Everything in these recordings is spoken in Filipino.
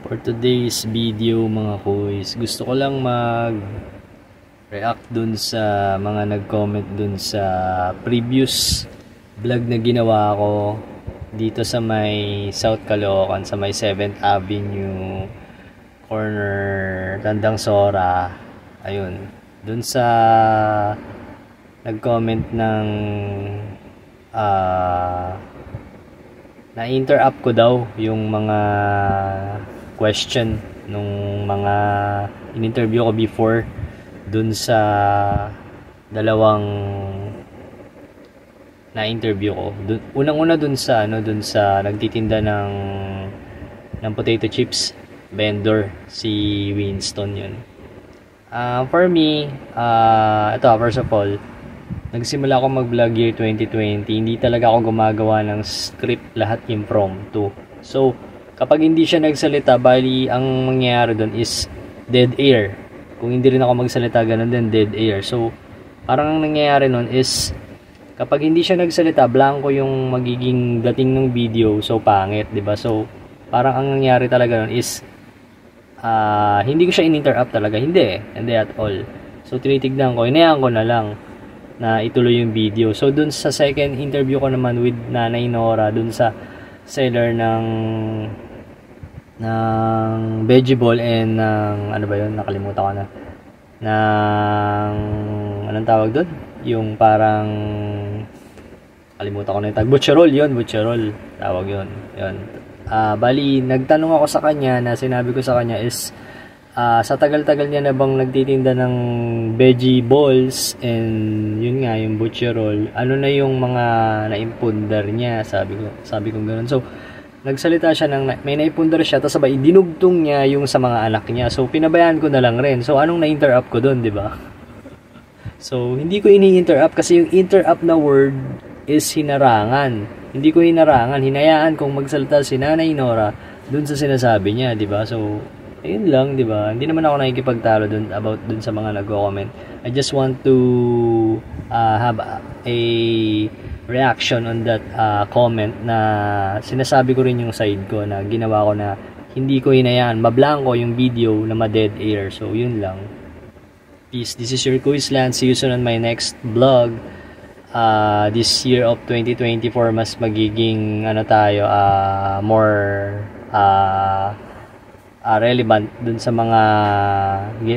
For today's video mga kuys, gusto ko lang mag-react dun sa mga nag-comment dun sa previous vlog na ginawa ko dito sa may South Caloocan, sa may 7th Avenue corner, Tandang Sora. Ayun, dun sa nag-comment ng na-interrupt ko daw yung mga question nung mga in-interview ko before dun sa dalawang na-interview ko. Unang-una dun sa nagtitinda ng potato chips vendor, si Winston yun. For me, ito first of all, nagsimula ako mag-vlog year 2020. Hindi talaga ako gumagawa ng script, lahat impromptu. So, kapag hindi siya nagsalita, bali ang mangyayari doon is dead air. Kung hindi rin ako magsalita, ganun din, dead air. So, parang ang nangyayari noon is kapag hindi siya nagsalita, blanco yung magiging dating ng video. So, pangit, 'di ba? So, parang ang nangyayari talaga noon is hindi ko siya in-interrupt talaga. Hindi at all. So, tinitignan ko, inayaan ko na lang na ituloy yung video. So dun sa second interview ko naman with Nanay Nora, dun sa seller ng veggie ball and ng ano ba yun, nakalimutan ko na, ng anong tawag dun, yung parang kalimutan ko na yung tag, butcherol tawag yun. Bali nagtanong ako sa kanya, na sinabi ko sa kanya is sa tagal-tagal niya na bang nagtitinda ng veggie balls and yun nga, yung butcherol, ano na yung mga naimpundar niya, sabi ko gano'n. So, nagsalita siya ng may naipundar siya, tapos sabay dinugtong niya yung sa mga anak niya. So, pinabayaan ko na lang rin. So, anong na-interrupt ko doon, di ba? So, hindi ko ini-interrupt kasi yung interrupt na word is hinarangan. Hindi ko hinarangan, hinayaan kong magsalita si Nanay Nora doon sa sinasabi niya, di ba? So, ayun lang, di ba? Hindi naman ako nakikipagtalo dun sa mga nagko-comment. I just want to have a reaction on that comment, na sinasabi ko rin yung side ko, na ginawa ko na hindi ko hinayaan mablanko yung video na ma-dead air. So, yun lang. Peace. This is your Kuisland. See you soon on my next vlog. This year of 2024, mas magiging more relevant dun sa mga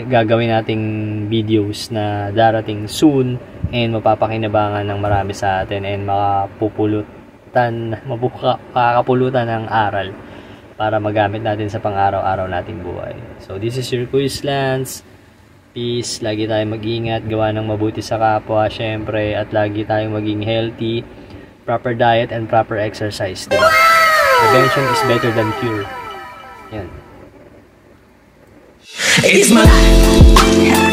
gagawin nating videos na darating soon, and mapapakinabangan ng marami sa atin, and makakapulutan ng aral para magamit natin sa pang-araw-araw nating buhay. So this is your Kuislands. Peace. Lagi tayong mag-ingat, gawa ng mabuti sa kapwa, syempre, at lagi tayong maging healthy, proper diet and proper exercise, diba? Prevention is better than cure. Yan. It's my life.